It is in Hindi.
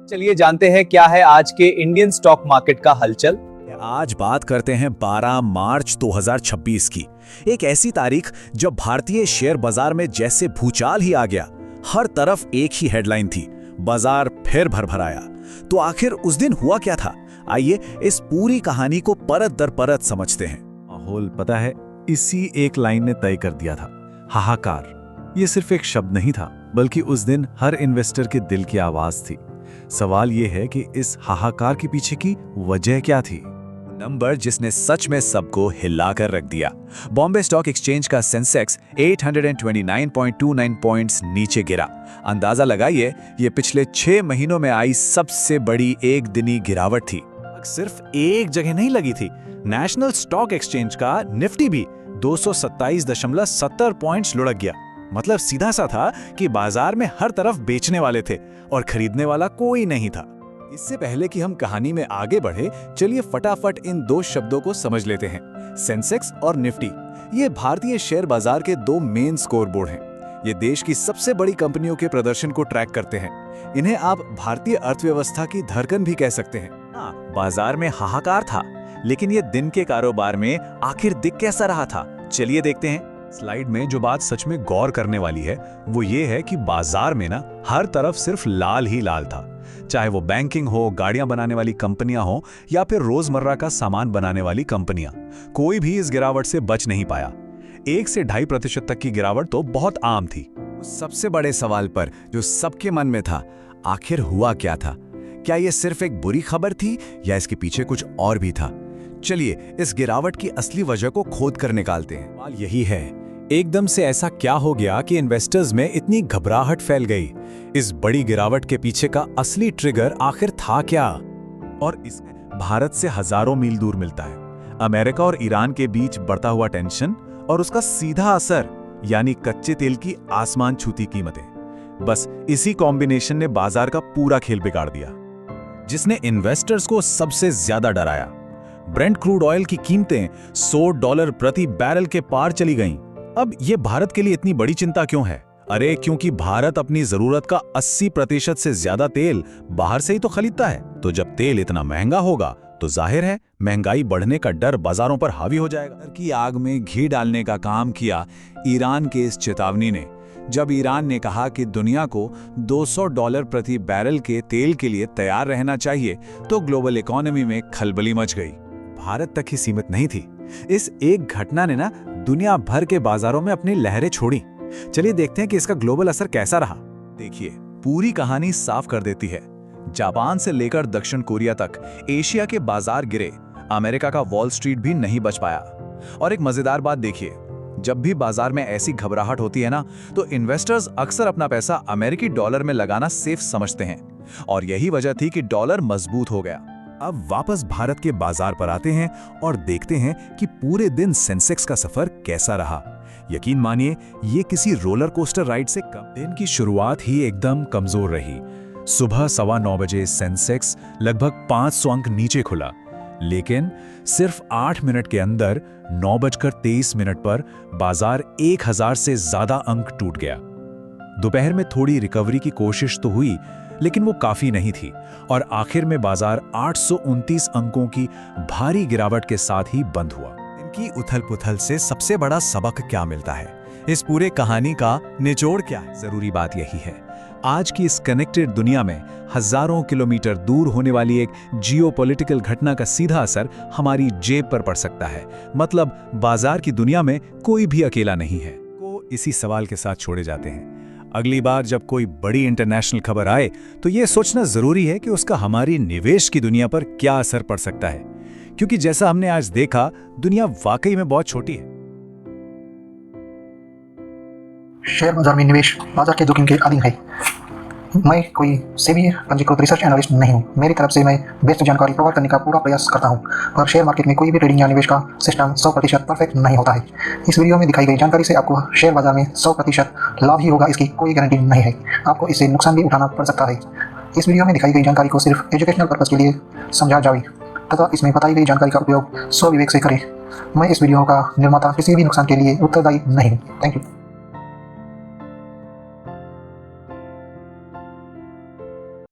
चलिए जानते हैं क्या है आज के इंडियन स्टॉक मार्केट का हलचल। आज बात करते हैं 12 मार्च 2026 की, एक ऐसी तारीख जब भारतीय शेयर बाजार में जैसे भूचाल ही आ गया। हर तरफ एक ही हेडलाइन थी, बाजार फिर भरभराया। तो आखिर उस दिन हुआ क्या था? आइए इस पूरी कहानी को परत दर परत समझते हैं। माहौल पता है, इसी एक लाइन ने तय कर दिया था, हाहाकार। ये सिर्फ एक शब्द नहीं था, बल्कि उस दिन हर इन्वेस्टर के दिल की आवाज थी। सवाल ये है कि इस हाहाकार के पीछे की वजह क्या थी? नंबर जिसने सच में सबको हिलाकर रख दिया। बॉम्बे स्टॉक एक्सचेंज का सेंसेक्स 829.29 पॉइंट्स नीचे गिरा। अंदाजा लगाइए, ये पिछले 6 महीनों में आई सबसे बड़ी एक दिनी गिरावट थी। सिर्फ एक जगह नहीं लगी थी, नेशनल स्टॉक एक्सचेंज का निफ्टी भी 227.70 पॉइंट्स लुढ़क गया। मतलब सीधा सा था कि बाजार में हर तरफ बेचने वाले थे और खरीदने वाला कोई नहीं था। इससे पहले कि हम कहानी में आगे बढ़े, चलिए फटाफट इन दो शब्दों को समझ लेते हैं, सेंसेक्स और निफ्टी। ये भारतीय शेयर बाजार के दो मेन स्कोरबोर्ड हैं। ये देश की सबसे बड़ी कंपनियों के प्रदर्शन को ट्रैक करते हैं। इन्हें आप भारतीय अर्थव्यवस्था की धड़कन भी कह सकते हैं। हाँ, बाजार में हाहाकार था, लेकिन ये दिन के कारोबार में आखिर दिख कैसा रहा था, चलिए देखते हैं। स्लाइड में जो बात सच में गौर करने वाली है वो ये है कि बाजार में ना हर तरफ सिर्फ लाल ही लाल था। चाहे वो बैंकिंग हो, गाड़ियां बनाने वाली कंपनियां हो या फिर रोजमर्रा का सामान बनाने वाली कंपनियां, कोई भी इस गिरावट से बच नहीं पाया। 1 से 2.5% तक की गिरावट तो बहुत आम थी। सबसे बड़े सवाल पर जो सबके मन में था, आखिर हुआ क्या था? क्या यह सिर्फ एक बुरी खबर थी या इसके पीछे कुछ और भी था? चलिए इस गिरावट की असली वजह को खोद कर निकालते हैं। सवाल यही है, एकदम से ऐसा क्या हो गया कि इन्वेस्टर्स में इतनी घबराहट फैल गई? इस बड़ी गिरावट के पीछे का असली ट्रिगर आखिर था क्या? और इसमें भारत से हजारों मील दूर मिलता है अमेरिका और ईरान के बीच बढ़ता हुआ टेंशन और उसका सीधा असर, यानी कच्चे तेल की आसमान छूती कीमतें। बस इसी कॉम्बिनेशन ने बाजार का पूरा खेल बिगाड़ दिया, जिसने इन्वेस्टर्स को सबसे ज्यादा डराया। ब्रेंट क्रूड ऑयल की कीमतें $100 प्रति बैरल के पार चली गईं। अब ये भारत के लिए इतनी बड़ी चिंता क्यों है? अरे क्योंकि भारत अपनी जरूरत का 80% से ज्यादा तेल बाहर से ही तो खरीदता है। तो जब तेल इतना महंगा होगा तो जाहिर है महंगाई बढ़ने का डर बाजारों पर हावी हो जाएगा। डर की आग में घी डालने का काम किया ईरान के इस चेतावनी ने। जब ईरान ने कहा कि दुनिया को $200 प्रति बैरल के तेल के लिए तैयार रहना चाहिए, तो ग्लोबल इकोनॉमी में खलबली मच गई। भारत तक ही सीमित नहीं थी, इस एक घटना ने ना दुनिया भर के बाजारों में अपनी लहरें छोड़ी। चलिए देखते हैं कि इसका ग्लोबल असर कैसा रहा। देखिए, पूरी कहानी साफ कर देती है। जापान से लेकर दक्षिण कोरिया तक एशिया के बाजार गिरे। अमेरिका का वॉल स्ट्रीट भी नहीं बच पाया। और एक मजेदार बात देखिए, जब भी बाजार में ऐसी घबराहट होती है ना, तो इन्वेस्टर्स अक्सर अपना पैसा अमेरिकी डॉलर में लगाना सेफ समझते हैं। और यही वजह थी कि डॉलर मजबूत हो गया। अब वापस भारत के बाजार पर आते हैं और देखते हैं कि पूरे दिन सेंसेक्स का सफर कैसा रहा। यकीन मानिए, ये किसी रोलर कोस्टर राइड से कम। दिन की शुरुआत ही एकदम कमजोर रही। सुबह 9:15 बजे सेंसेक्स लगभग 500 अंक नीचे खुला, लेकिन सिर्फ 8 मिनट के अंदर 9:23 पर बाजार 1000 से ज्यादा अंक टूट गया। दोपहर में थोड़ी रिकवरी की कोशिश तो हुई, लेकिन वो काफी नहीं थी और आखिर में बाजार 829 अंकों की भारी गिरावट के साथ ही बंद हुआ। इनकी उथल-पुथल से सबसे बड़ा सबक क्या मिलता है? इस पूरे कहानी का निचोड़ क्या है? जरूरी बात यही है, आज की इस कनेक्टेड दुनिया में हजारों किलोमीटर दूर होने वाली एक जियोपॉलिटिकल घटना का सीधा असर हमारी जेब पर पड़ सकता है। मतलब बाजार की दुनिया में कोई भी अकेला नहीं है। को इसी सवाल के साथ छोड़े जाते हैं। अगली बार जब कोई बड़ी इंटरनेशनल खबर आए तो यह सोचना जरूरी है कि उसका हमारी निवेश की दुनिया पर क्या असर पड़ सकता है, क्योंकि जैसा हमने आज देखा, दुनिया वाकई में बहुत छोटी है। शेयर बाजार में निवेश बाजार के जोखिम के अधीन है। मैं कोई सेबी पंजीकृत रिसर्च एनालिस्ट नहीं हूँ। मेरी तरफ से मैं बेस्ट जानकारी प्रोवाइड करने का पूरा प्रयास करता हूँ, और शेयर मार्केट में कोई भी ट्रेडिंग या निवेश का सिस्टम 100% परफेक्ट नहीं होता है। इस वीडियो में दिखाई गई जानकारी से आपको शेयर बाजार में 100% लाभ ही होगा, इसकी कोई गारंटी नहीं है। आपको इससे नुकसान भी उठाना पड़ सकता है। इस वीडियो में दिखाई गई जानकारी को सिर्फ एजुकेशनल पर्पज के लिए समझा जाए तथा इसमें बताई गई जानकारी का उपयोग स्वविवेक से करें। मैं इस वीडियो का निर्माता किसी भी नुकसान के लिए उत्तरदायी नहीं हूँ। Thank you.